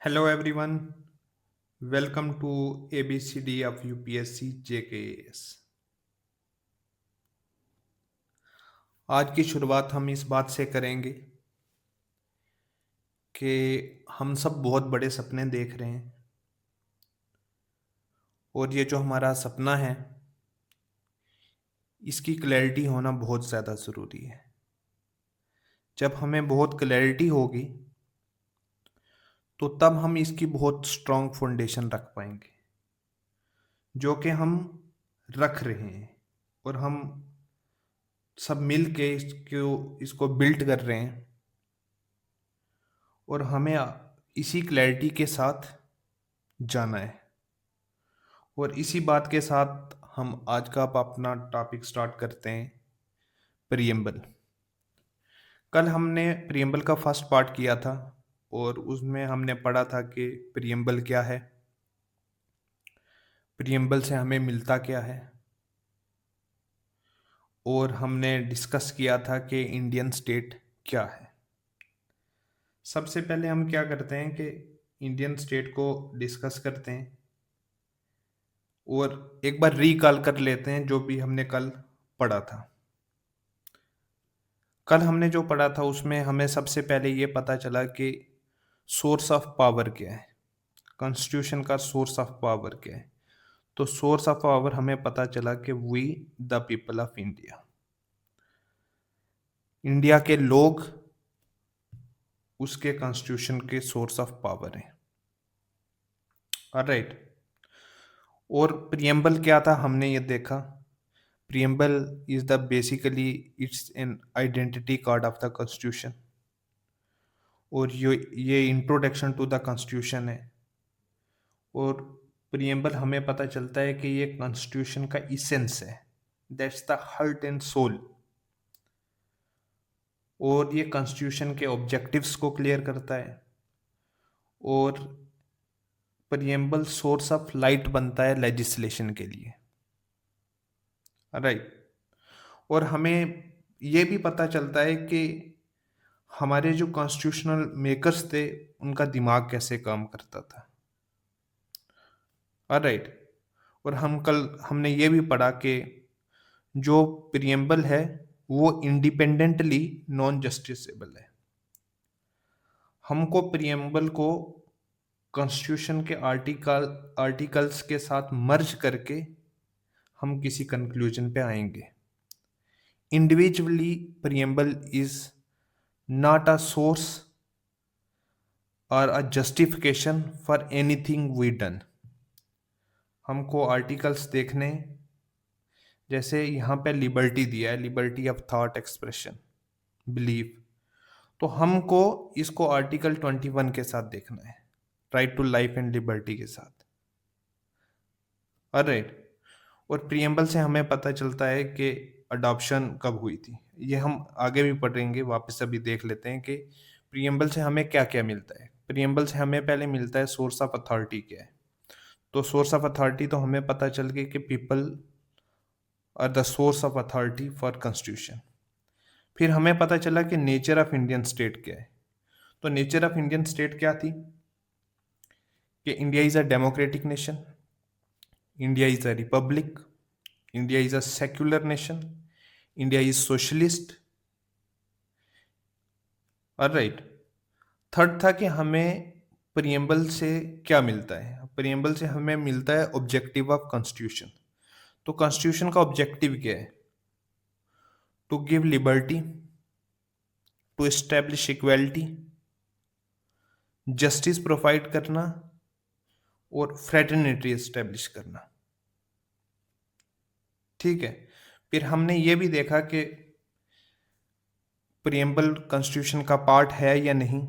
Hello everyone, welcome to ABCD of UPSC JKAS। आज की शुरुआत हम इस बात से करेंगे कि हम सब बहुत बड़े सपने देख रहे हैं और ये जो हमारा सपना है इसकी क्लैरिटी होना बहुत ज़्यादा ज़रूरी है। जब हमें बहुत क्लैरिटी होगी तो तब हम इसकी बहुत स्ट्रॉन्ग फाउंडेशन रख पाएंगे जो कि हम रख रहे हैं और हम सब मिल के इसको बिल्ड कर रहे हैं और हमें इसी क्लैरिटी के साथ जाना है। और इसी बात के साथ हम आज का अपना टॉपिक स्टार्ट करते हैं, प्रियम्बल। कल हमने प्रियम्बल का फर्स्ट पार्ट किया था और उसमें हमने पढ़ा था कि प्रियम्बल क्या है, प्रियम्बल से हमें मिलता क्या है, और हमने डिस्कस किया था कि इंडियन स्टेट क्या है। सबसे पहले हम क्या करते हैं कि इंडियन स्टेट को डिस्कस करते हैं और एक बार रिकॉल कर लेते हैं जो भी हमने कल पढ़ा था। कल हमने जो पढ़ा था उसमें हमें सबसे पहले ये पता चला कि सोर्स ऑफ पावर क्या है, कॉन्स्टिट्यूशन का सोर्स ऑफ पावर क्या है। तो सोर्स ऑफ पावर हमें पता चला कि we the people of India, India के लोग उसके कॉन्स्टिट्यूशन के सोर्स ऑफ पावर हैं। ऑलराइट। और प्रियम्बल क्या था हमने ये देखा। Preamble is the basically it's an identity card of the constitution और ये इंट्रोडक्शन टू द कॉन्स्टिट्यूशन है। और प्रियम्बल हमें पता चलता है कि ये कॉन्स्टिट्यूशन का इसेंस है, that's the heart and soul. और ये कॉन्स्टिट्यूशन के ऑब्जेक्टिव्स को क्लियर करता है और प्रियम्बल सोर्स ऑफ लाइट बनता है लेजिस्लेशन के लिए। राइट। और हमें ये भी पता चलता है कि हमारे जो कॉन्स्टिट्यूशनल मेकर्स थे उनका दिमाग कैसे काम करता था। राइट। और हमने ये भी पढ़ा कि जो प्रियम्बल है वो इंडिपेंडेंटली नॉन जस्टिसेबल है। हमको प्रियम्बल को कॉन्स्टिट्यूशन के आर्टिकल्स के साथ मर्ज करके हम किसी कंक्लूजन पे आएंगे। Individually preamble is not a source or a justification for anything we done. हमको आर्टिकल्स देखने, जैसे यहाँ पे लिबर्टी दिया है, liberty of thought expression belief, तो हमको इसको आर्टिकल 21 के साथ देखना है, right to life and liberty के साथ। ऑलराइट। और प्रियम्बल से हमें पता चलता है कि अडॉप्शन कब हुई थी। ये हम आगे भी पढ़ेंगे, वापस अभी देख लेते हैं कि प्रियम्बल से हमें क्या क्या मिलता है। प्रियम्बल से हमें पहले मिलता है सोर्स ऑफ अथॉरिटी क्या है। तो सोर्स ऑफ अथॉरिटी तो हमें पता चल गई कि people are the source of authority for constitution. फिर हमें पता चला कि नेचर ऑफ इंडियन स्टेट क्या है। तो नेचर ऑफ इंडियन स्टेट क्या थी कि India is a democratic nation, India is a republic, India is a secular nation, India is socialist. Right. Third था कि हमें प्रियम्बल से क्या मिलता है। प्रियम्बल से हमें मिलता है ऑब्जेक्टिव ऑफ कॉन्स्टिट्यूशन। तो कॉन्स्टिट्यूशन का ऑब्जेक्टिव क्या है? To give liberty, to establish equality, justice provide करना और फ्रेटर्निटी एस्टेब्लिश करना। ठीक है। फिर हमने ये भी देखा कि प्रियम्बल कॉन्स्टिट्यूशन का पार्ट है या नहीं।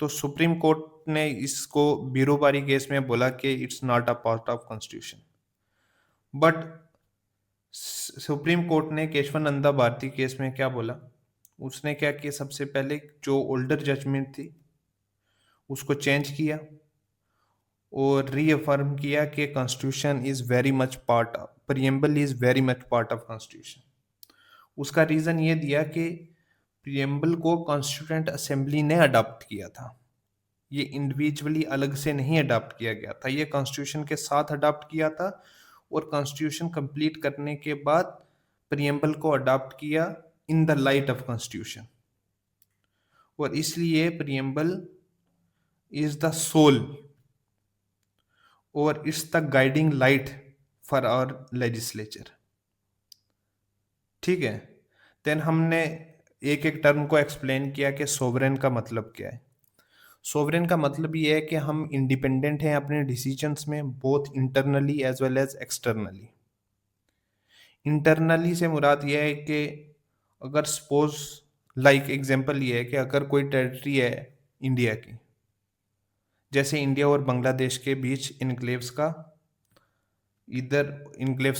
तो सुप्रीम कोर्ट ने इसको बीरोबारी केस में बोला कि it's not a part of constitution. But supreme court ने केशवानंदा भारती केस में क्या बोला? उसने क्या किया, सबसे पहले जो ओल्डर जजमेंट थी उसको चेंज किया और रीअफर्म किया कि constitution is very much part of, preamble is very much part of constitution. उसका रीजन ये दिया कि प्रियम्बल को कॉन्स्टिट्यूएंट असेंबली ने अडॉप्ट किया था। ये इंडिविजुअली अलग से नहीं अडॉप्ट किया गया था, ये कॉन्स्टिट्यूशन के साथ अडॉप्ट किया था और कॉन्स्टिट्यूशन कंप्लीट करने के बाद प्रियम्बल को अडॉप्ट किया in the light of constitution. और इसलिए प्रियम्बल इज द सोल और it's the guiding light for our legislature. ठीक है, देन हमने एक एक टर्म को एक्सप्लेन किया कि सोवरेन का मतलब क्या है। सोवरेन का मतलब ये है कि हम इंडिपेंडेंट हैं अपने डिसीजंस में, both internally as well as externally. Internally से मुराद ये है कि अगर सपोज लाइक एग्जांपल ये है कि अगर कोई टेरिटरी है इंडिया की, जैसे इंडिया और बांग्लादेश के बीच इनक्लेव्स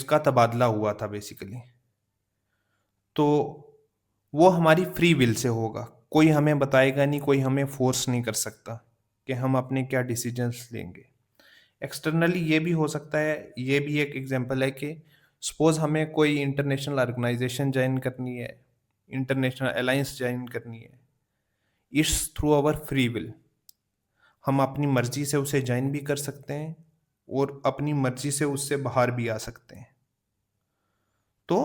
का तबादला हुआ था बेसिकली, तो वो हमारी फ्री विल से होगा, कोई हमें बताएगा नहीं, कोई हमें फोर्स नहीं कर सकता कि हम अपने क्या डिसीजंस लेंगे। एक्सटर्नली ये भी हो सकता है, ये भी एक एग्जांपल है कि सपोज हमें कोई इंटरनेशनल ऑर्गेनाइजेशन ज्वाइन करनी है, इंटरनेशनल अलायंस ज्वाइन करनी है, it's through our free will. हम अपनी मर्जी से उसे ज्वाइन भी कर सकते हैं और अपनी मर्जी से उससे बाहर भी आ सकते हैं। तो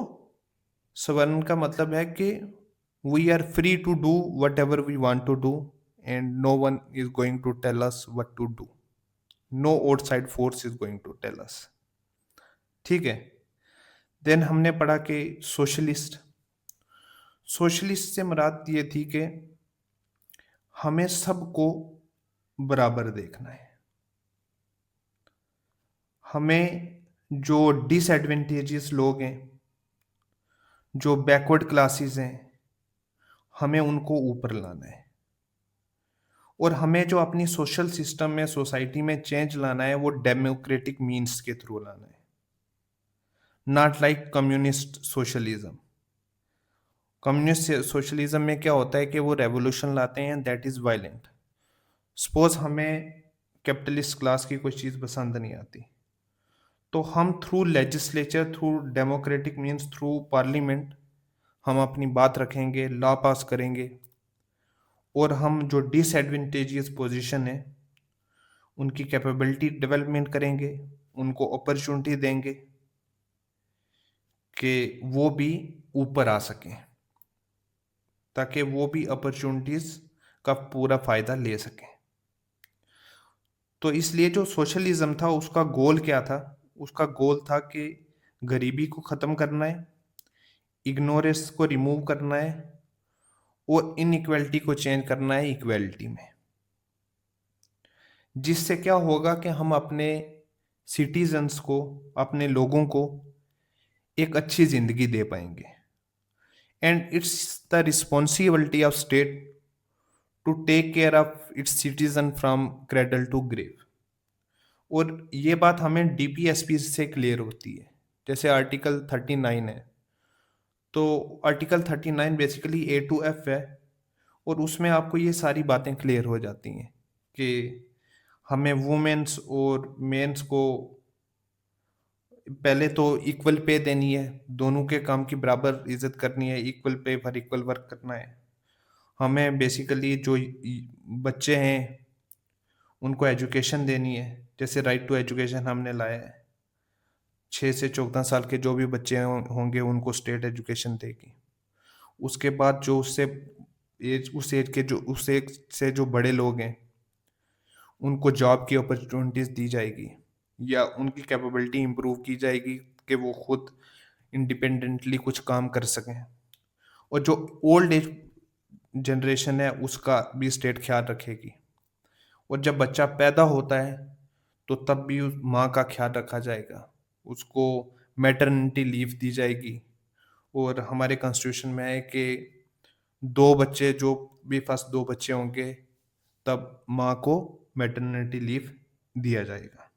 सवर्ण का मतलब है कि we are free to do whatever we want to do and no one is going to tell us what to do, no outside force is going to tell us. ठीक है, देन हमने पढ़ा कि socialist. Socialist से मुराद ये थी कि हमें सबको बराबर देखना है, हमें जो डिसएडवेंटेजेस लोग हैं, जो बैकवर्ड क्लासेस हैं, हमें उनको ऊपर लाना है। और हमें जो अपनी सोशल सिस्टम में, सोसाइटी में चेंज लाना है, वो डेमोक्रेटिक मीन्स के थ्रू लाना है, not like communist socialism. Communist socialism में क्या होता है कि वो रेवोल्यूशन लाते हैं, दैट इज वायलेंट। सपोज हमें कैपिटलिस्ट क्लास की कोई चीज़ पसंद नहीं आती, तो हम through legislature, through democratic means, through parliament हम अपनी बात रखेंगे, लॉ पास करेंगे, और हम जो डिसएडवेंटेजियस पोजीशन है उनकी कैपेबिलिटी डेवलपमेंट करेंगे, उनको अपॉर्चुनिटी देंगे कि वो भी ऊपर आ सकें, ताकि वो भी अपॉर्चुनिटीज़ का पूरा फ़ायदा ले सकें। तो इसलिए जो सोशलिज्म था उसका गोल क्या था? उसका गोल था कि गरीबी को ख़त्म करना है, इग्नोरेंस को रिमूव करना है और इनइक्वालिटी को चेंज करना है इक्वालिटी में। जिससे क्या होगा कि हम अपने सिटीजन्स को, अपने लोगों को एक अच्छी ज़िंदगी दे पाएंगे। And it's the responsibility of state to take care of its citizen from cradle to grave. और ये बात हमें डीपीएसपी से क्लियर होती है, जैसे आर्टिकल 39 है, तो article 39 basically A to F है, और उसमें आपको ये सारी बातें क्लियर हो जाती हैं कि हमें वुमेन्स और मेंस को पहले तो इक्वल पे देनी है, दोनों के काम की बराबर इज्जत करनी है, equal pay for equal work करना है। हमें बेसिकली जो बच्चे हैं उनको एजुकेशन देनी है, जैसे राइट टू एजुकेशन हमने लाया है, 6 से 14 साल के जो भी बच्चे होंगे उनको स्टेट एजुकेशन देगी। उसके बाद जो उस एज से जो बड़े लोग हैं उनको जॉब की अपॉर्चुनिटीज़ दी जाएगी, या उनकी कैपेबिलिटी इम्प्रूव की जाएगी कि वो खुद इंडिपेंडेंटली कुछ काम कर सकें। और जो ओल्ड एज जनरेशन है उसका भी स्टेट ख्याल रखेगी। और जब बच्चा पैदा होता है तो तब भी उस माँ का ख्याल रखा जाएगा, उसको मैटरनिटी लीव दी जाएगी। और हमारे कॉन्स्टिट्यूशन में है कि 2 बच्चे, जो भी फर्स्ट 2 बच्चे होंगे तब माँ को मैटरनिटी लीव दिया जाएगा।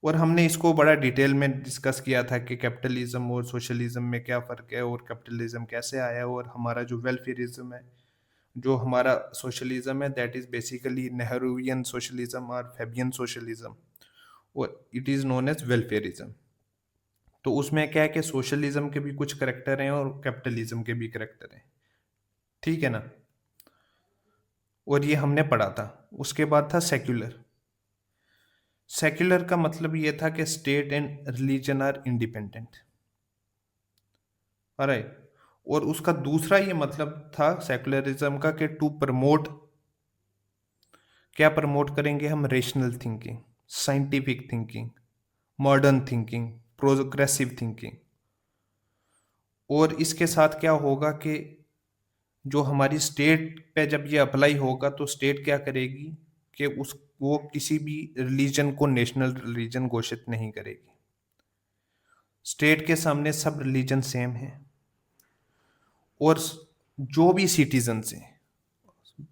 और हमने इसको बड़ा डिटेल में डिस्कस किया था कि कैपिटलिज्म और सोशलिज्म में क्या फ़र्क है, और कैपिटलिज्म कैसे आया, और हमारा जो वेलफेयरिज्म है, जो हमारा सोशलिज्म है, that is basically Nehruvian socialism और फैबियन सोशलिज्म, और it is known as welfarism. तो उसमें क्या है कि सोशलिज्म के भी कुछ करैक्टर हैं और कैपिटलिज्म के भी करैक्टर हैं। ठीक है ना? और ये हमने पढ़ा था। उसके बाद था सेक्युलर। सेक्युलर का मतलब ये था कि state and religion are independent. Right. और उसका दूसरा ये मतलब था सेक्युलरिज्म का कि टू प्रमोट, क्या प्रमोट करेंगे हम? Rational thinking, scientific thinking, modern thinking, progressive thinking. और इसके साथ क्या होगा कि जो हमारी स्टेट पे जब ये अप्लाई होगा तो स्टेट क्या करेगी कि उस वो किसी भी रिलीजन को नेशनल रिलीजन घोषित नहीं करेगी। स्टेट के सामने सब रिलीजन सेम है और जो भी सिटीजन्स हैं,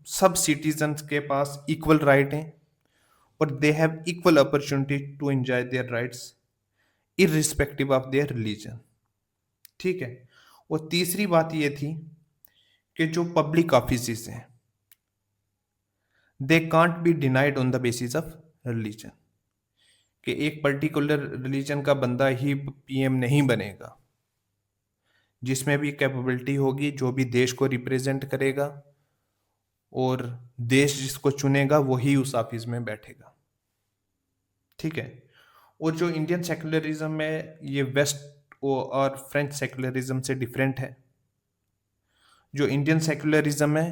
सब सिटीजन्स के पास इक्वल राइट हैं और they have equal opportunity to enjoy their rights irrespective of their religion. ठीक है। और तीसरी बात ये थी कि जो पब्लिक ऑफिसेस हैं they can't be denied on the basis of religion, कि एक पर्टिकुलर रिलीजन का बंदा ही पीएम नहीं बनेगा। जिसमें भी कैपेबिलिटी होगी, जो भी देश को रिप्रेजेंट करेगा और देश जिसको चुनेगा वही उस ऑफिस में बैठेगा। ठीक है। और जो इंडियन सेक्युलरिज्म है ये वेस्ट और फ्रेंच सेक्युलरिज्म से डिफरेंट है। जो इंडियन सेक्युलरिज्म है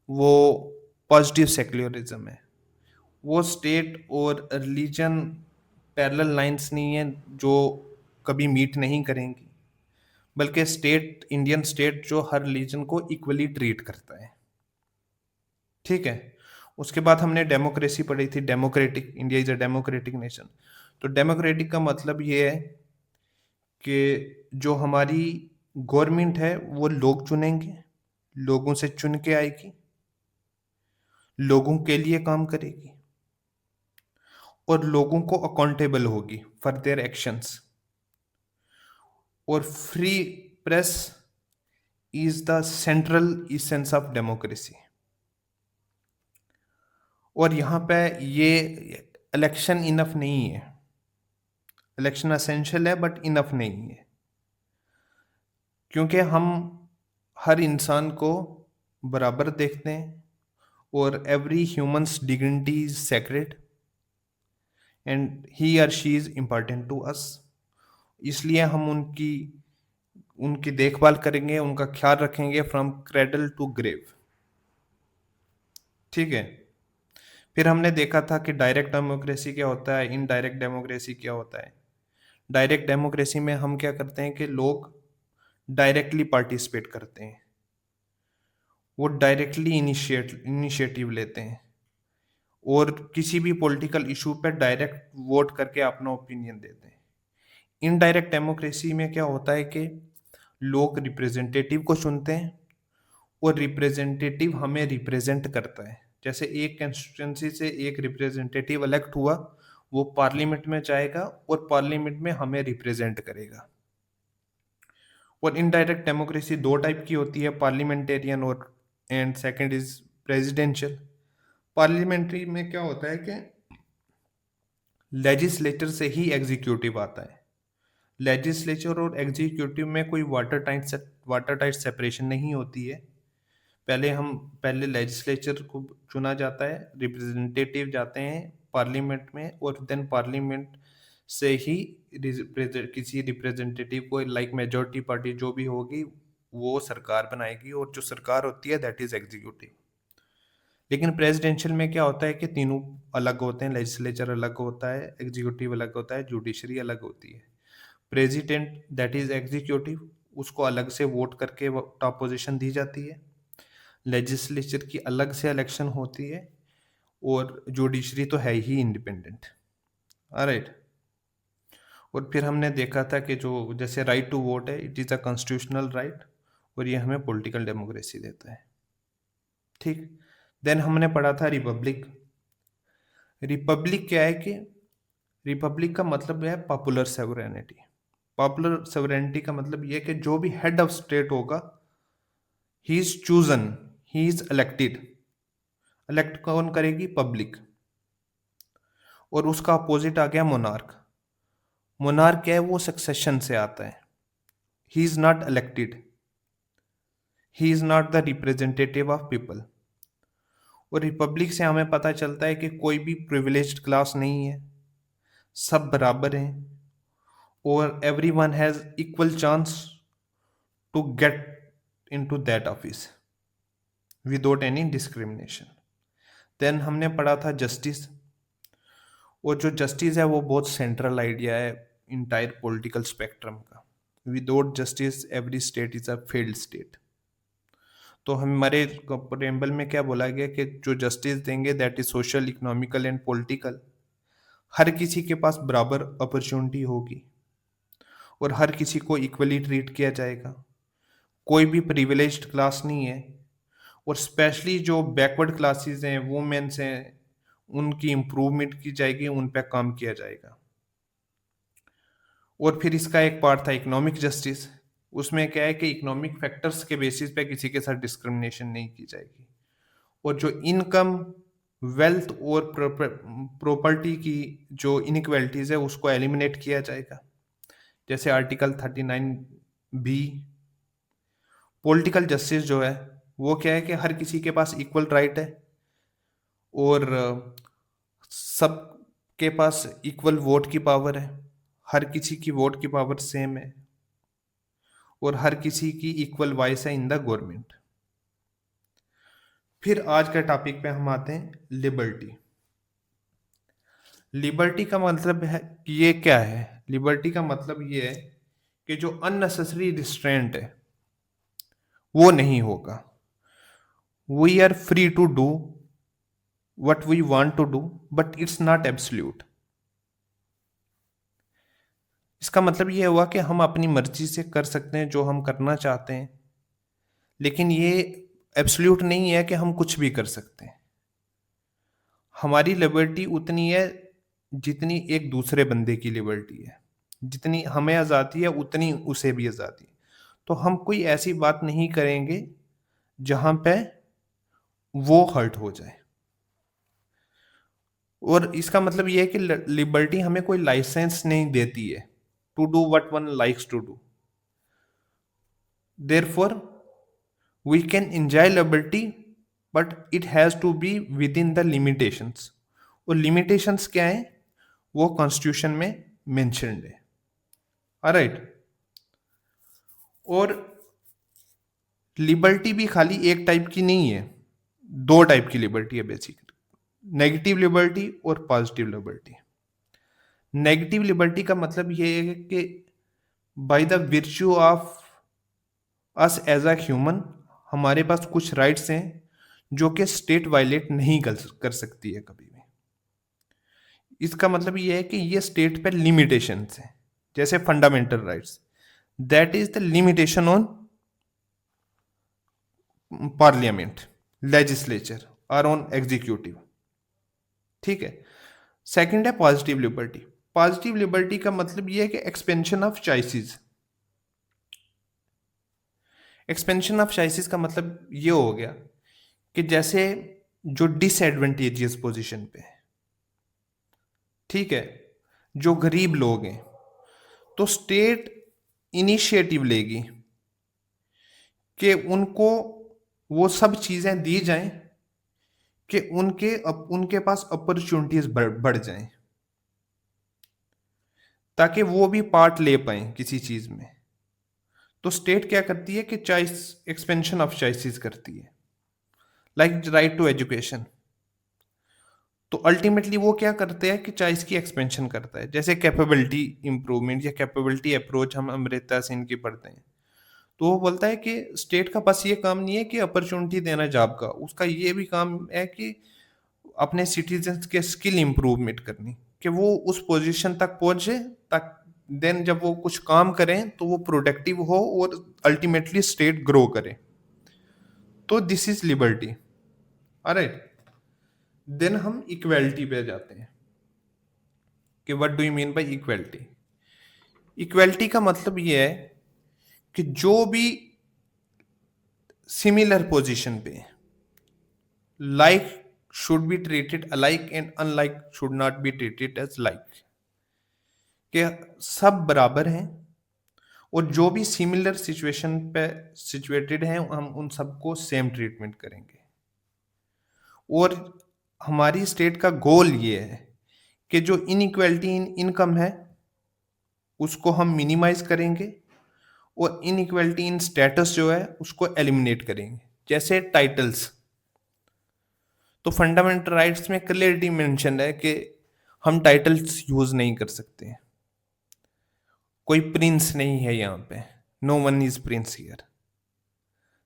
वो पॉजिटिव सेक्युलरिज्म है। वो स्टेट और रिलीजन पैरेलल लाइंस नहीं है जो कभी मीट नहीं करेंगी, बल्कि स्टेट, इंडियन स्टेट जो हर रिलीजन को इक्वली ट्रीट करता है। ठीक है। उसके बाद हमने डेमोक्रेसी पढ़ी थी, democratic, India is a democratic nation. तो डेमोक्रेटिक का मतलब ये है कि जो हमारी गवर्नमेंट है वो लोग चुनेंगे, लोगों से चुन के आएगी, लोगों के लिए काम करेगी और लोगों को अकाउंटेबल होगी फॉर देयर एक्शंस। और free press is the central essence of democracy. और यहाँ पे ये इलेक्शन इनफ नहीं है, इलेक्शन असेंशियल है बट इनफ नहीं है, क्योंकि हम हर इंसान को बराबर देखते हैं और every humans dignity is sacred and he or she is important to us. इसलिए हम उनकी उनकी देखभाल करेंगे, उनका ख्याल रखेंगे फ्रॉम क्रेडल टू ग्रेव। ठीक है। फिर हमने देखा था कि डायरेक्ट डेमोक्रेसी क्या होता है, इनडायरेक्ट डेमोक्रेसी क्या होता है। डायरेक्ट डेमोक्रेसी में हम क्या करते हैं कि लोग डायरेक्टली पार्टिसिपेट करते हैं, वो डायरेक्टली इनिशिएटिव लेते हैं और किसी भी पॉलिटिकल इशू पे डायरेक्ट वोट करके अपना ओपिनियन देते हैं। इनडायरेक्ट डेमोक्रेसी में क्या होता है कि लोग रिप्रेजेंटेटिव को चुनते हैं और रिप्रेजेंटेटिव हमें रिप्रेजेंट करता है। जैसे एक कंस्टिट्यूंसी से एक रिप्रेजेंटेटिव इलेक्ट हुआ, वो पार्लियामेंट में जाएगा और पार्लियामेंट में हमें रिप्रेजेंट करेगा। और इनडायरेक्ट डेमोक्रेसी दो टाइप की होती है, पार्लियामेंटेरियन और and second is presidential. Parliamentary में क्या होता है कि लेजिस्लेचर से ही एग्जीक्यूटिव आता है। लेजिस्लेचर और एग्जीक्यूटिव में कोई वाटर टाइट सेपरेशन नहीं होती है। पहले लेजिस्लेचर को चुना जाता है, रिप्रेजेंटेटिव जाते हैं पार्लियामेंट में और देन पार्लियामेंट से ही किसी रिप्रेजेंटेटिव को, लाइक मेजॉरिटी पार्टी जो भी होगी वो सरकार बनाएगी और जो सरकार होती है दैट इज एग्जीक्यूटिव। लेकिन प्रेसिडेंशियल में क्या होता है कि तीनों अलग होते हैं, लेजिस्लेचर अलग होता है, एग्जीक्यूटिव अलग होता है, जुडिशरी अलग होती है। प्रेसिडेंट दैट इज एग्जीक्यूटिव, उसको अलग से वोट करके टॉप पोजीशन दी जाती है। लेजिस्लेचर की अलग से इलेक्शन होती है और जुडिशरी तो है ही इंडिपेंडेंट। राइट। और फिर हमने देखा था कि जो जैसे राइट टू वोट है, it is a constitutional right और ये हमें पॉलिटिकल डेमोक्रेसी देता है। ठीक। देन हमने पढ़ा था रिपब्लिक। रिपब्लिक क्या है कि रिपब्लिक का मतलब है पॉपुलर सोवरेनिटी। पॉपुलर सोवरेनिटी का मतलब ये है कि जो भी हेड ऑफ स्टेट होगा he is chosen, he is elected. Elect कौन करेगी? पब्लिक। और उसका अपोजिट आ गया मोनार्क। मोनार्क क्या है? वो सक्सेशन से आता है। He is not elected, he is not the representative of people. और रिपब्लिक से हमें पता चलता है कि कोई भी प्रिविलेज्ड क्लास नहीं है, सब बराबर हैं और everyone has equal chance to get into that office without any discrimination. Then हमने पढ़ा था जस्टिस, और जो जस्टिस है वो बहुत सेंट्रल आइडिया है इंटायर पॉलिटिकल स्पेक्ट्रम का। Without justice every state is a failed state. तो हमारे प्रेम्बल में क्या बोला गया कि जो जस्टिस देंगे that is social, economical and political, हर किसी के पास बराबर अपॉर्चुनिटी होगी और हर किसी को इक्वली ट्रीट किया जाएगा, कोई भी प्रिविलेज्ड क्लास नहीं है, और स्पेशली जो बैकवर्ड क्लासेस हैं, वुमेन्स हैं, उनकी इम्प्रूवमेंट की जाएगी, उन पर काम किया जाएगा। और फिर इसका एक पार्ट था इकोनॉमिक जस्टिस, उसमें क्या है कि इकोनॉमिक फैक्टर्स के बेसिस पे किसी के साथ डिस्क्रिमिनेशन नहीं की जाएगी, और जो इनकम, वेल्थ और प्रॉपर्टी की जो इनइक्वालिटीज है उसको एलिमिनेट किया जाएगा, जैसे आर्टिकल 39B। पॉलिटिकल जस्टिस जो है वो क्या है कि हर किसी के पास इक्वल राइट है और सब के पास इक्वल वोट की पावर है, हर किसी की वोट की पावर सेम है और हर किसी की इक्वल वॉइस है इन द गवर्नमेंट। फिर आज के टॉपिक पे हम आते हैं लिबर्टी। लिबर्टी का मतलब है कि ये क्या है? लिबर्टी का मतलब ये है कि जो अननेसेसरी रिस्ट्रेंट है वो नहीं होगा। We are free to do what we want to do but it's not absolute। इसका मतलब ये हुआ कि हम अपनी मर्जी से कर सकते हैं जो हम करना चाहते हैं, लेकिन ये एब्सोल्यूट नहीं है कि हम कुछ भी कर सकते हैं। हमारी लिबर्टी उतनी है जितनी एक दूसरे बंदे की लिबर्टी है, जितनी हमें आज़ादी है उतनी उसे भी आज़ादी है। तो हम कोई ऐसी बात नहीं करेंगे जहां पे वो हर्ट हो जाए। और इसका मतलब ये है कि लिबर्टी हमें कोई लाइसेंस नहीं देती है to do what one likes to do. Therefore we can enjoy liberty but it has to be within the limitations. और लिमिटेशंस क्या है वो कॉन्स्टिट्यूशन में मेंशन्ड है। ऑलराइट। और लिबर्टी भी खाली एक टाइप की नहीं है, दो टाइप की लिबर्टी है बेसिकली, नेगेटिव लिबर्टी और पॉजिटिव लिबर्टी। नेगेटिव लिबर्टी का मतलब ये है कि by the virtue of us as a human हमारे पास कुछ राइट्स हैं जो कि स्टेट वायलेट नहीं कर सकती है कभी भी। इसका मतलब ये है कि ये स्टेट पे लिमिटेशंस हैं, जैसे fundamental rights, that is the limitation on parliament, legislature और ऑन एग्जीक्यूटिव। ठीक है। सेकंड है पॉजिटिव लिबर्टी। पॉजिटिव लिबर्टी का मतलब ये है कि expansion of choices. Expansion of choices का मतलब ये हो गया कि जैसे जो डिसएडवेंटेजियस पोजीशन पे है, ठीक है, जो गरीब लोग हैं, तो स्टेट इनिशिएटिव लेगी कि उनको वो सब चीजें दी जाएं कि उनके पास अपॉर्चुनिटीज बढ़ जाएं, ताकि वो भी पार्ट ले पाए किसी चीज में। तो स्टेट क्या करती है कि चॉइस, एक्सपेंशन ऑफ चॉइसेस करती है, लाइक राइट टू एजुकेशन। तो अल्टीमेटली वो क्या करते हैं कि चॉइस की एक्सपेंशन करता है, जैसे कैपेबिलिटी इंप्रूवमेंट या कैपेबिलिटी अप्रोच हम अमृता सिंह की पढ़ते हैं। तो वो बोलता है कि स्टेट का बस ये काम नहीं है कि अपॉर्चुनिटी देना जॉब का, उसका ये भी काम है कि अपने सिटीजन्स के स्किल इंप्रूवमेंट करनी, कि वो उस पोजीशन तक पहुंचे, तक देन जब वो कुछ काम करें तो वो प्रोडक्टिव हो और अल्टीमेटली स्टेट ग्रो करे। तो this is liberty. Alright. Then हम इक्वेलिटी पे जाते हैं कि what do you mean by equality. Equality का मतलब ये है कि जो भी सिमिलर पोजीशन पे like should be treated alike and unlike should not be treated as like, कि सब बराबर हैं और जो भी सिमिलर सिचुएशन पे सिचुएटेड हैं हम उन सबको सेम ट्रीटमेंट करेंगे। और हमारी स्टेट का गोल ये है कि जो इनइक्वालिटी इन इनकम है उसको हम मिनिमाइज करेंगे और इनइक्वालिटी इन स्टेटस जो है उसको एलिमिनेट करेंगे। जैसे टाइटल्स, तो फंडामेंटल राइट्स में क्लियरली मेंशन है कि हम टाइटल्स यूज नहीं कर सकते। कोई प्रिंस नहीं है यहाँ पे, no one is prince here.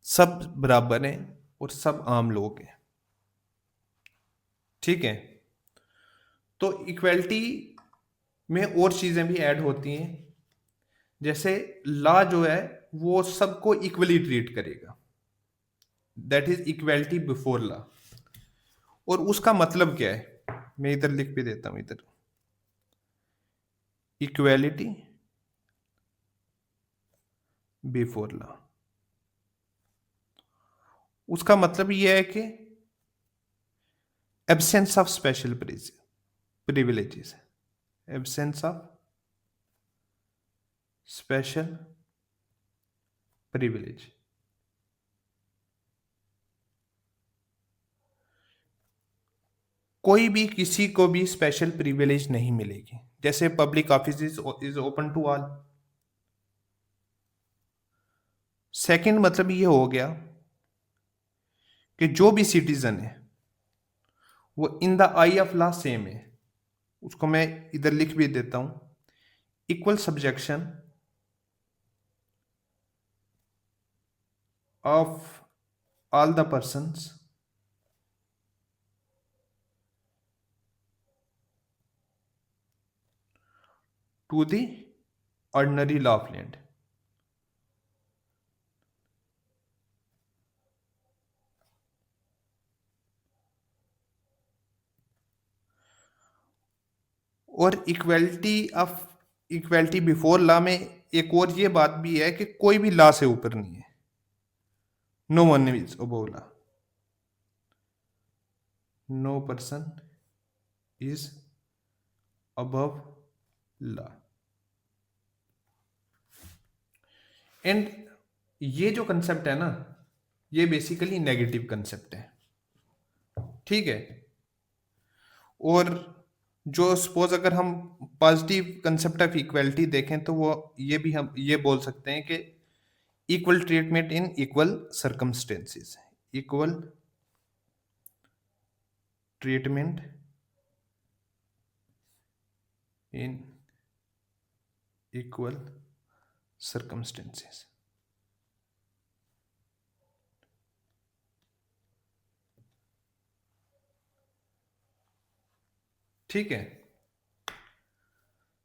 सब बराबर हैं और सब आम लोग हैं। ठीक है, तो इक्वलिटी में और चीजें भी ऐड होती हैं। जैसे लॉ जो है वो सबको इक्वली ट्रीट करेगा, that is equality before law. और उसका मतलब क्या है, मैं इधर लिख भी देता हूं, इधर इक्वलिटी बिफोर लॉ। उसका मतलब यह है कि absence of special privileges, absence of special privilege. कोई भी किसी को भी स्पेशल प्रिविलेज नहीं मिलेगी। जैसे public office is open to all. Second मतलब ये हो गया कि जो भी सिटीजन है वो in the eye of law same है। उसको मैं इधर लिख भी देता हूं, equal subjection of all the persons to the ordinary law of land. और इक्वलिटी बिफोर लॉ में एक और ये बात भी है कि कोई भी लॉ से ऊपर नहीं है, no one is above law, no person is above law. And ये जो कंसेप्ट है ना, ये बेसिकली नेगेटिव कंसेप्ट है। ठीक है, और जो सपोज अगर हम पॉजिटिव कंसेप्ट ऑफ इक्वलिटी देखें तो वो ये भी हम ये बोल सकते हैं कि equal treatment in equal circumstances, equal treatment in equal circumstances. ठीक है,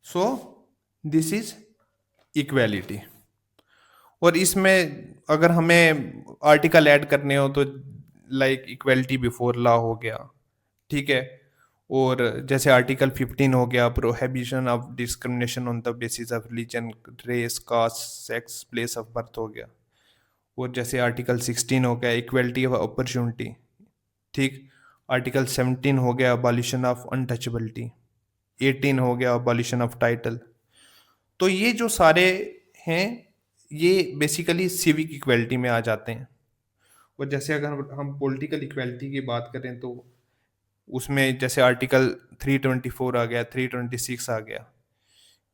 सो दिस इज इक्वालिटी। और इसमें अगर हमें आर्टिकल ऐड करने हो तो लाइक इक्वलिटी बिफोर लॉ हो गया। ठीक है, और जैसे आर्टिकल 15 हो गया, prohibition of discrimination on the basis of religion, race, caste, sex, place of birth हो गया। और जैसे आर्टिकल 16 हो गया, इक्वलिटी ऑफ अपॉर्चुनिटी। ठीक, आर्टिकल 17 हो गया, अबॉलिशन ऑफ अनटचेबिलिटी। 18 हो गया, अबॉलिशन ऑफ टाइटल। तो ये जो सारे हैं ये बेसिकली सिविक इक्वलिटी में आ जाते हैं। और जैसे अगर हम पॉलिटिकल इक्वलिटी की बात करें तो उसमें जैसे आर्टिकल 324 आ गया, 326 आ गया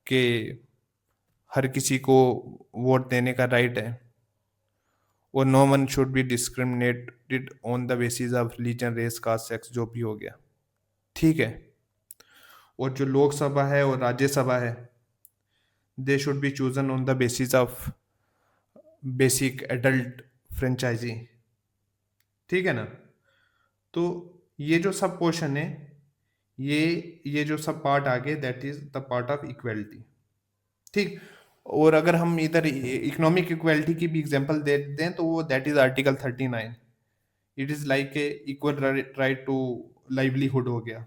कि हर किसी को वोट देने का राइट है और no one should be discriminated on the basis of religion, race, caste, sex, जो भी हो गया। ठीक है, और जो लोकसभा है और राज्यसभा है, they should be chosen on the basis of basic adult franchise. ठीक है ना, तो ये जो सब पोर्शन है, ये जो सब पार्ट आ गए, that is the part of equality. ठीक, और अगर हम इधर इकोनॉमिक इक्वलिटी की भी एग्जांपल दे दें तो वो that is article 39। It is like a equal right to livelihood हो गया,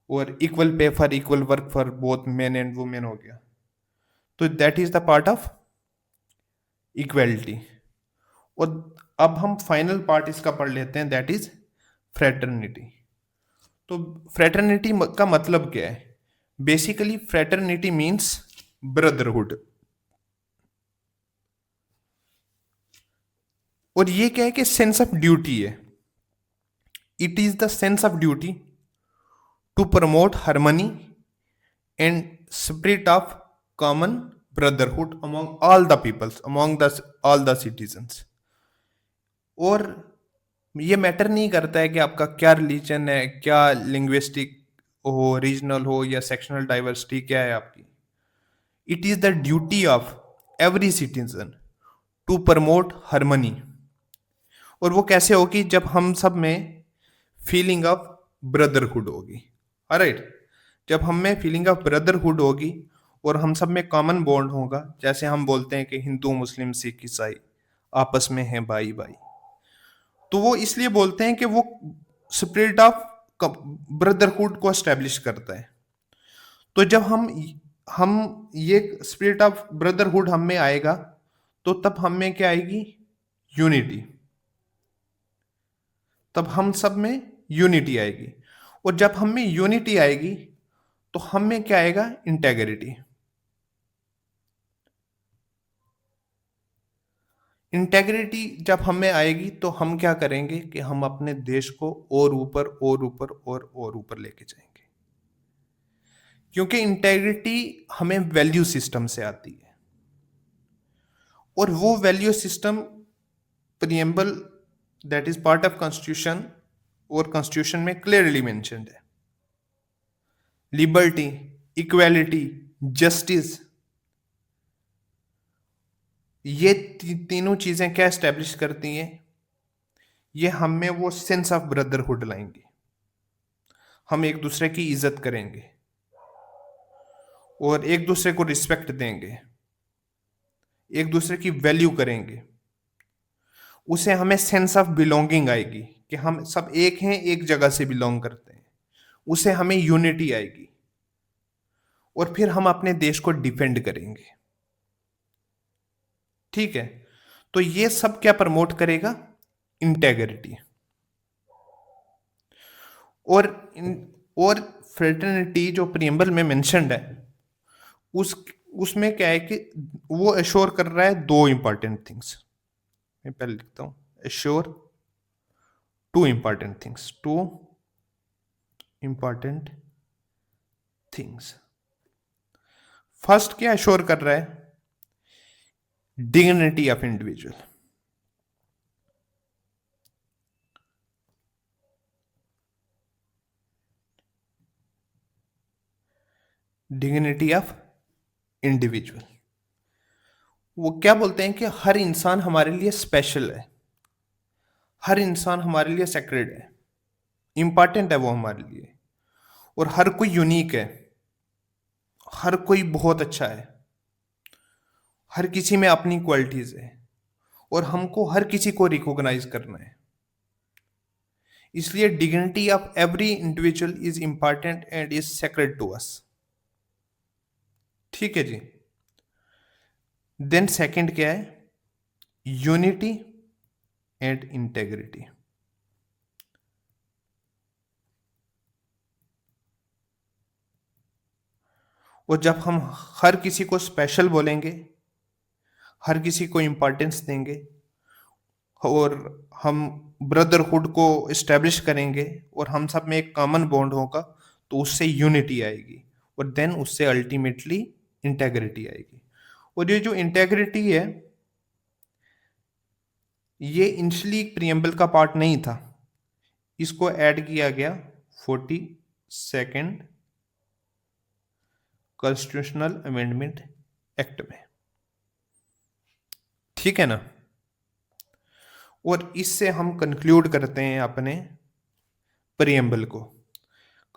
और equal pay for equal work for both men and women हो गया। तो that is the part of equality. और अब हम फाइनल पार्ट इसका पढ़ लेते हैं, दैट इज फ्रेटर्निटी। तो फ्रेटर्निटी का मतलब क्या है? Basically fraternity means brotherhood. और ये क्या है कि सेंस ऑफ ड्यूटी है। It is the sense of duty to promote harmony and spirit of common brotherhood among all the peoples, among the all the citizens. और ये मैटर नहीं करता है कि आपका क्या रिलीजन है, क्या लिंग्विस्टिक हो, रीजनल हो या सेक्शनल डाइवर्सिटी क्या है आपकी. It is the duty of every citizen to promote harmony. और वो कैसे होगी? जब हम सब में फीलिंग ऑफ ब्रदरहुड होगी. ऑलराइट, जब हम में फीलिंग ऑफ ब्रदरहुड होगी और हम सब में कॉमन बॉन्ड होगा, जैसे हम बोलते हैं कि हिंदू मुस्लिम सिख ईसाई आपस में हैं भाई भाई, तो वो इसलिए बोलते हैं कि वो स्पिरिट ऑफ ब्रदरहुड को एस्टेब्लिश करता है. तो जब हम ये स्पिरिट ऑफ ब्रदरहुड हम में आएगा तो तब हम में क्या आएगी? यूनिटी. तब हम सब में यूनिटी आएगी. और जब हम में यूनिटी आएगी तो हम में क्या आएगा? इंटेग्रिटी. इंटेग्रिटी जब हम में आएगी तो हम क्या करेंगे कि हम अपने देश को और ऊपर और ऊपर और ऊपर लेके जाएंगे. क्योंकि इंटेग्रिटी हमें वैल्यू सिस्टम से आती है और वो value system preamble that is part of constitution और कॉन्स्टिट्यूशन में क्लियरली मेंशन्ड है. लिबर्टी, इक्वालिटी, जस्टिस, ये तीनों चीजें क्या एस्टेब्लिश करती हैं? ये हम में वो सेंस ऑफ ब्रदरहुड लाएंगे. हम एक दूसरे की इज्जत करेंगे और एक दूसरे को रिस्पेक्ट देंगे, एक दूसरे की वैल्यू करेंगे. उसे हमें सेंस ऑफ बिलोंगिंग आएगी कि हम सब एक हैं, एक जगह से बिलोंग करते हैं. उसे हमें यूनिटी आएगी और फिर हम अपने देश को डिफेंड करेंगे. ठीक है, तो ये सब क्या प्रमोट करेगा? इंटेग्रिटी. और फ्रेटर्निटी जो प्रीएम्बल में मेंशन्ड है उसमें क्या है कि वो एश्योर कर रहा है दो इंपॉर्टेंट थिंग्स. मैं पहले लिखता हूं, assure two important things. First क्या एश्योर कर रहा है? Dignity of individual. Dignity of individual. वो क्या बोलते हैं कि हर इंसान हमारे लिए स्पेशल है, हर इंसान हमारे लिए सेक्रेड है, इंपॉर्टेंट है वो हमारे लिए. और हर कोई यूनिक है, हर कोई बहुत अच्छा है, हर किसी में अपनी क्वालिटीज है और हमको हर किसी को रिकॉग्नाइज करना है. इसलिए dignity of every individual is important and is sacred to us. ठीक है जी. देन सेकंड क्या है? Unity and integrity. और जब हम हर किसी को स्पेशल बोलेंगे, हर किसी को इंपॉर्टेंस देंगे और हम ब्रदरहुड को इस्टेब्लिश करेंगे और हम सब में एक कॉमन बॉन्ड होगा तो उससे यूनिटी आएगी और देन उससे अल्टीमेटली इंटेग्रिटी आएगी. और ये जो इंटेग्रिटी है ये इनिशियली प्रीएम्बल का पार्ट नहीं था, इसको ऐड किया गया 42nd कॉन्स्टिट्यूशनल अमेंडमेंट एक्ट में. ठीक है ना. और इससे हम कंक्लूड करते हैं अपने प्रीएम्बल को.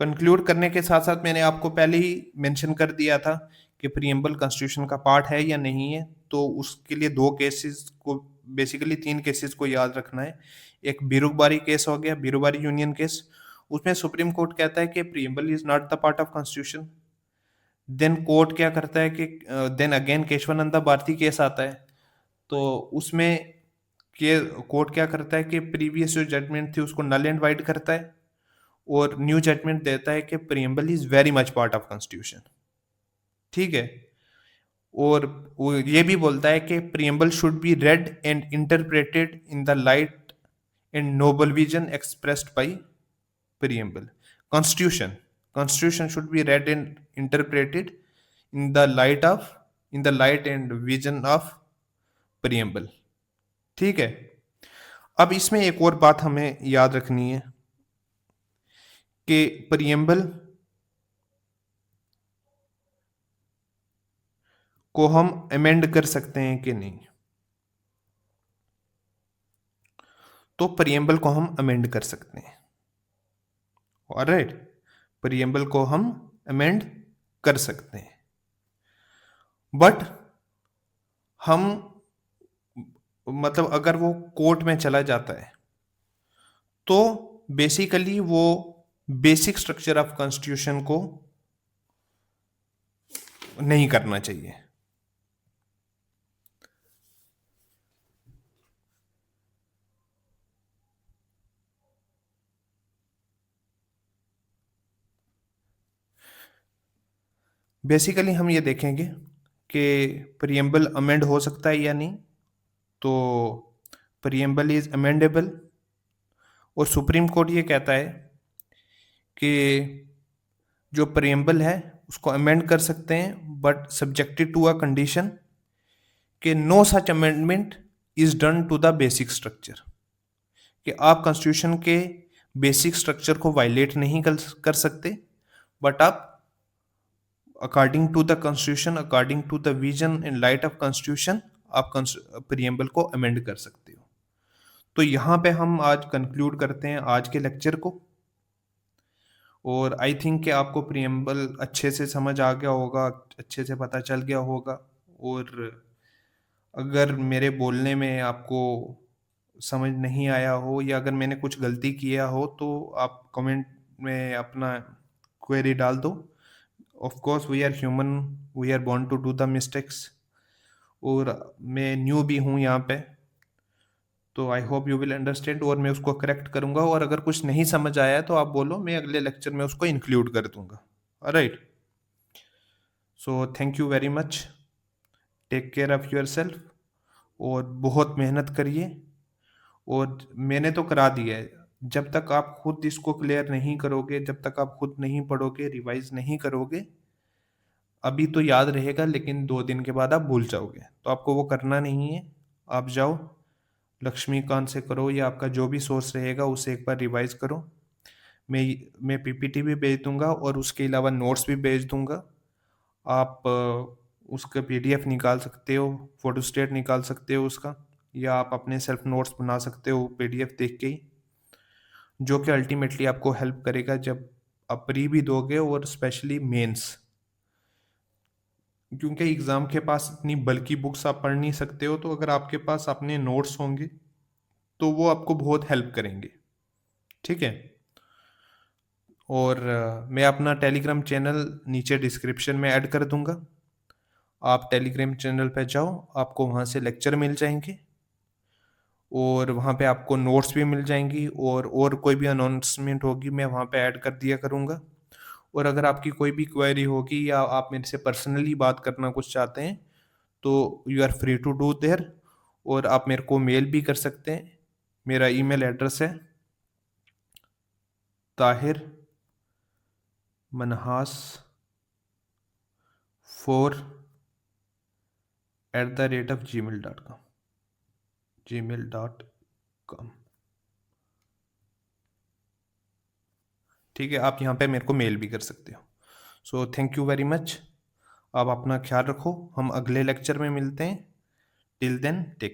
कंक्लूड करने के साथ साथ मैंने आपको पहले ही मेंशन कर दिया था कि प्रीएम्बल कॉन्स्टिट्यूशन का पार्ट है या नहीं है. तो उसके लिए दो केसेस को, बेसिकली 3 केसेस को याद रखना है. एक बीरूबारी केस हो गया, बीरूबारी यूनियन केस. उसमें सुप्रीम कोर्ट कहता है कि preamble is not the part of constitution. Then court क्या करता है कि then again Kesavananda Bharati case आता है. तो उसमें के कोर्ट क्या करता है कि प्रीवियस जो जजमेंट थी उसको नल एंड वाइड करता है और न्यू जजमेंट देता है कि preamble is very much part of constitution. ठीक है. और वो ये भी बोलता है कि preamble should be read and interpreted in the light and noble vision expressed by preamble. Constitution should be read and interpreted in the light and vision of preamble. ठीक है. अब इसमें एक और बात हमें याद रखनी है कि preamble को हम amend कर सकते हैं कि नहीं. तो preamble को हम amend कर सकते हैं. ऑलराइट, preamble को हम amend कर सकते हैं, बट हम मतलब अगर वो कोर्ट में चला जाता है तो बेसिकली वो बेसिक स्ट्रक्चर ऑफ कॉन्स्टिट्यूशन को नहीं करना चाहिए. बेसिकली हम ये देखेंगे कि प्रियम्बल अमेंड हो सकता है या नहीं. तो प्रियम्बल इज अमेंडेबल और सुप्रीम कोर्ट ये कहता है कि जो प्रियम्बल है उसको अमेंड कर सकते हैं, but subjected to a condition कि no such amendment is done to the basic structure. कि आप कॉन्स्टिट्यूशन के बेसिक स्ट्रक्चर को वायलेट नहीं कर सकते, बट आप according to the constitution, according to the vision in light of constitution, आप प्रियम्बल को अमेंड कर सकते हो. तो यहाँ पे हम आज कंक्लूड करते हैं आज के लेक्चर को. और आई थिंक कि आपको प्रियम्बल अच्छे से समझ आ गया होगा, अच्छे से पता चल गया होगा. और अगर मेरे बोलने में आपको समझ नहीं आया हो या अगर मैंने कुछ गलती किया हो तो आप कमेंट में अपना क्वेरी डाल दो. Of course we are human, we are born to do the mistakes. और मैं न्यू भी हूँ यहाँ पे, तो I hope you will understand और मैं उसको करेक्ट करूँगा. और अगर कुछ नहीं समझ आया है तो आप बोलो, मैं अगले लेक्चर में उसको इंक्लूड कर दूंगा. Alright, so thank you very much. Take care of yourself और बहुत मेहनत करिए. और मैंने तो करा दिया है. जब तक आप खुद इसको क्लियर नहीं करोगे, जब तक आप खुद नहीं पढ़ोगे, रिवाइज नहीं करोगे, अभी तो याद रहेगा लेकिन 2 दिन के बाद आप भूल जाओगे. तो आपको वो करना नहीं है. आप जाओ लक्ष्मीकांत से करो या आपका जो भी सोर्स रहेगा उससे एक बार रिवाइज करो. मैं पीपीटी भी भेज दूंगा और उसके अलावा नोट्स भी भेज दूंगा. आप उसका पीडीएफ निकाल सकते हो, फोटोस्टेट निकाल सकते हो उसका, या आप अपने सेल्फ नोट्स बना सकते हो पीडीएफ देख के ही, जो कि अल्टीमेटली आपको हेल्प करेगा जब आप प्री भी दोगे और स्पेशली मेंस. क्योंकि एग्ज़ाम के पास इतनी बल्कि बुक्स आप पढ़ नहीं सकते हो, तो अगर आपके पास अपने नोट्स होंगे तो वो आपको बहुत हेल्प करेंगे. ठीक है. और मैं अपना टेलीग्राम चैनल नीचे डिस्क्रिप्शन में ऐड कर दूंगा. आप टेलीग्राम चैनल पे जाओ, आपको वहाँ से लेक्चर मिल जाएंगे और वहाँ पे आपको नोट्स भी मिल जाएंगी. और कोई भी अनाउंसमेंट होगी मैं वहाँ पे ऐड कर दिया करूँगा. और अगर आपकी कोई भी क्वेरी होगी या आप मेरे से पर्सनली बात करना कुछ चाहते हैं तो you are free to do there. और आप मेरे को मेल भी कर सकते हैं. मेरा ईमेल एड्रेस है tahirmanhas4@gmail.com. ठीक है, आप यहाँ पे मेरे को मेल भी कर सकते हो. सो थैंक यू वेरी मच. आप अपना ख्याल रखो. हम अगले लेक्चर में मिलते हैं. Till then take